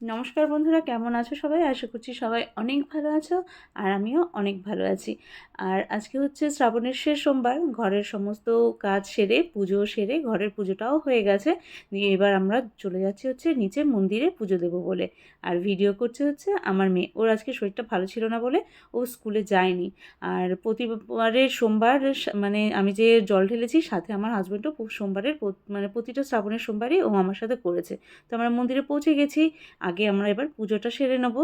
নমস্কার বন্ধুরা, কেমন আছো সবাই? আশা করছি সবাই অনেক ভালো আছো আর আমিও অনেক ভালো আছি। আর আজকে হচ্ছে শ্রাবণের শেষ সোমবার। ঘরের সমস্ত কাজ সেরে, পুজো সেরে, ঘরের পুজোটাও হয়ে গেছে। দিয়ে এবার আমরা চলে যাচ্ছি হচ্ছে নিচে মন্দিরে পুজো দেবো বলে। আর ভিডিও করছে হচ্ছে আমার মেয়ে। ওর আজকে শরীরটা ভালো ছিল না বলে ও স্কুলে যায়নি। আর প্রতিবারের সোমবার মানে আমি যে জল ঢেলেছি, সাথে আমার হাজব্যান্ডও সোমবারের মানে প্রতিটা শ্রাবণের সোমবারই ও আমার সাথে করেছে। তো আমরা মন্দিরে পৌঁছে গেছি। আগে আমরা এবার পুজোটা সেরে নেব।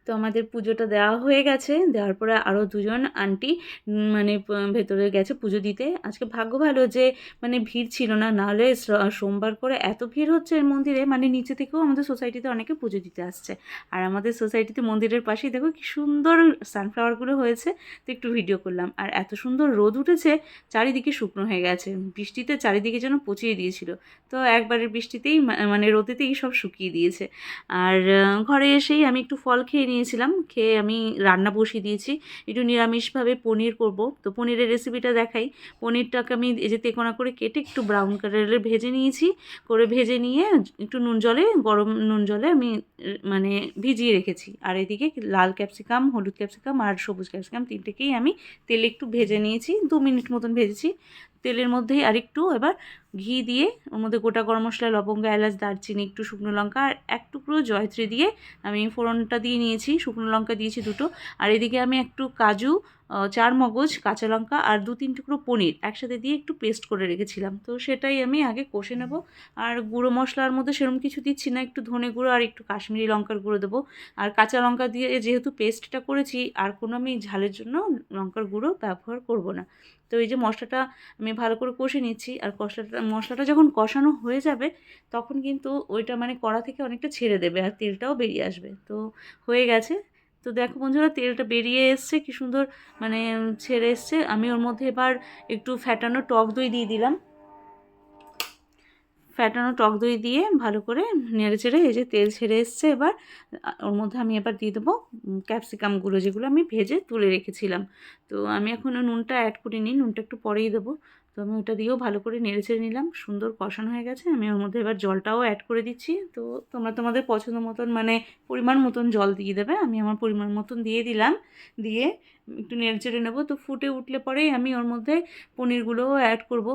তো আমাদের পুজোটা দেওয়া হয়ে গেছে। দেওয়ার পরে আরও দুজন আন্টি মানে ভেতরে গেছে পুজো দিতে। আজকে ভাগ্য ভালো যে মানে ভিড় ছিল না, নাহলে সোমবার করে এত ভিড় হচ্ছে এর মন্দিরে, মানে নিচে থেকেও আমাদের সোসাইটিতে অনেকে পুজো দিতে আসছে। আর আমাদের সোসাইটিতে মন্দিরের পাশেই দেখো কি সুন্দর সানফ্লাওয়ারগুলো হয়েছে। তো একটু ভিডিও করলাম। আর এত সুন্দর রোদ উঠেছে, চারিদিকে শুকনো হয়ে গেছে। বৃষ্টিতে চারিদিকে যেন পচিয়ে দিয়েছিল। তো একবারের বৃষ্টিতেই মানে রোদেতেই সব শুকিয়ে দিয়েছে। আর ঘরে এসেই আমি একটু ফল খেয়ে নিয়েছিলাম। খেয়ে আমি রান্না বসিয়ে দিয়েছি। একটু নিরামিষভাবে পনির করব। তো পনিরের রেসিপিটা দেখাই। পনিরটাকে আমি এই যে তেকোনা করে কেটে একটু ব্রাউন কালারের ভেজে নিয়েছি। ভেজে নিয়ে একটু গরম নুন জলে আমি মানে ভিজিয়ে রেখেছি। আর এদিকে লাল ক্যাপসিকাম, হলুদ ক্যাপসিকাম আর সবুজ ক্যাপসিকাম তিনটেকেই আমি তেলে একটু ভেজে নিয়েছি। 2 মিনিট মতন ভেজেছি। তেলের মধ্যেই আরেকটু এবার ঘি দিয়ে ওর মধ্যে গোটা গরম মশলা, লবঙ্গ, এলাচ, দারচিনি, একটু শুকনো লঙ্কা আর এক টুকরো জয়ত্রী দিয়ে আমি ফোড়নটা দিয়ে নিয়েছি। শুকনো লঙ্কা দিয়েছি 2টো। আর এদিকে আমি একটু কাজু, 4 মগজ, কাঁচা লঙ্কা আর 2-3 টুকরো পনির একসাথে দিয়ে একটু পেস্ট করে রেখেছিলাম। তো সেটাই আমি আগে কষে নেব। আর গুঁড়ো মশলার মধ্যে সেরকম কিছু দিচ্ছি না, একটু ধনে গুঁড়ো আর একটু কাশ্মীরি লঙ্কার গুঁড়ো দেবো। আর কাঁচা লঙ্কা দিয়ে যেহেতু পেস্টটা করেছি, আর কোনো আমি ঝালের জন্য লঙ্কার গুঁড়ো ব্যবহার করব না। তো এই যে মশলাটা আমি ভালো করে কষে নিচ্ছি। আর মশলাটা যখন কষানো হয়ে যাবে, তখন কিন্তু ওইটা মানে কড়া থেকে অনেকটা ছেড়ে দেবে আর তেলটাও বেরিয়ে আসবে। তো হয়ে গেছে। তো দেখো বন্ধুরা, তেলটা বেরিয়ে এসছে কি সুন্দর, মানে ছেড়ে এসছে। আমি ওর মধ্যে এবার একটু ফ্যাটানো টক দই দিয়ে দিলাম। ফ্যাটানো টক দই দিয়ে ভালো করে নেড়ে চেড়ে এই যে তেল ছেড়ে এসছে। এবার ওর মধ্যে আমি এবার দিয়ে দেবো ক্যাপসিকামগুলো, যেগুলো আমি ভেজে তুলে রেখেছিলাম। তো আমি এখনও নুনটা অ্যাড করিনি, নুনটা একটু পরেই দেবো। তো আমি ওটা দিয়েও ভালো করে নেড়ে চেড়ে নিলাম। সুন্দর কষানো হয়ে গেছে। আমি ওর মধ্যে এবার জলটাও অ্যাড করে দিচ্ছি। তো তোমরা তোমাদের পছন্দ মতন মানে পরিমাণ মতন জল দিয়ে দেবে। আমি আমার পরিমাণ মতন দিয়ে দিলাম। দিয়ে একটু নেড়ে চেড়ে নেবো। তো ফুটে উঠলে পরেই আমি ওর মধ্যে পনিরগুলোও অ্যাড করব।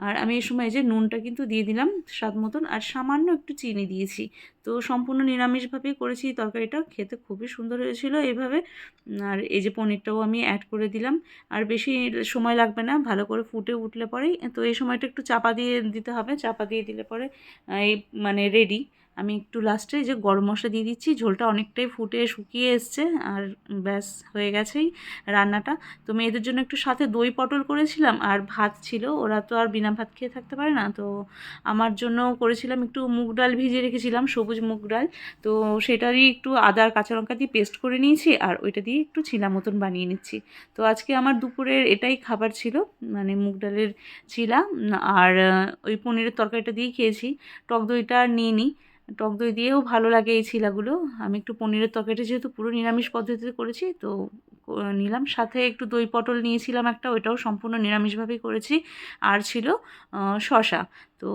আর আমি এই সময় যে নুনটা কিন্তু দিয়ে দিলাম স্বাদ মতন, আর সামান্য একটু চিনি দিয়েছি। তো সম্পূর্ণ নিরামিষভাবেই করেছি তরকারিটা, খেতে খুবই সুন্দর হয়েছিল এইভাবে। আর এই যে পনিরটাও আমি অ্যাড করে দিলাম। আর বেশি সময় লাগবে না, ভালো করে ফুটে উঠলে পরেই তো এই সময়টা একটু চাপা দিয়ে দিতে হবে। চাপা দিয়ে দিলে পরে এই মানে রেডি। আমি একটু লাস্টে যে গরম মশলা দিয়ে দিচ্ছি। ঝোলটা অনেকটাই ফুটে শুকিয়ে এসছে। আর ব্যাস হয়ে গেছেই রান্নাটা। তো মেয়েদের জন্য একটু সাথে দই পটল করেছিলাম আর ভাত ছিল। ওরা তো আর বিনা ভাত খেয়ে থাকতে পারে না। তো আমার জন্য করেছিলাম একটু মুগ ডাল ভিজিয়ে রেখেছিলাম, সবুজ মুগ ডাল। তো সেটারই একটু আদা আর কাঁচা লঙ্কা দিয়ে পেস্ট করে নিয়েছি। আর ওইটা দিয়ে একটু চিলা মতন বানিয়ে নিচ্ছি। তো আজকে আমার দুপুরের এটাই খাবার ছিল, মানে মুগ ডালের চিলা। আর ওই পনিরের তরকারিটা দিয়েই খেয়েছি। টক দইটা আর নিইনি। টক দই দিয়েও ভালো লাগে এই ছিলাগুলো। আমি একটু পনিরের তরকারিটা যেহেতু পুরো নিরামিষ পদ্ধতিতে করেছি, তো নিলাম। সাথে একটু দই পটল নিয়েছিলাম একটা, ওইটাও সম্পূর্ণ নিরামিষভাবেই করেছি। আর ছিল শসা। তো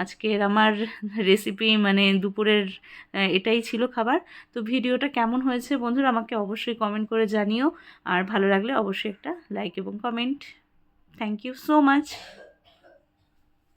আজকের আমার রেসিপি মানে দুপুরের এটাই ছিল খাবার। তো ভিডিওটা কেমন হয়েছে বন্ধুরা আমাকে অবশ্যই কমেন্ট করে জানিও। আর ভালো লাগলে অবশ্যই একটা লাইক এবং comment. Thank you so much.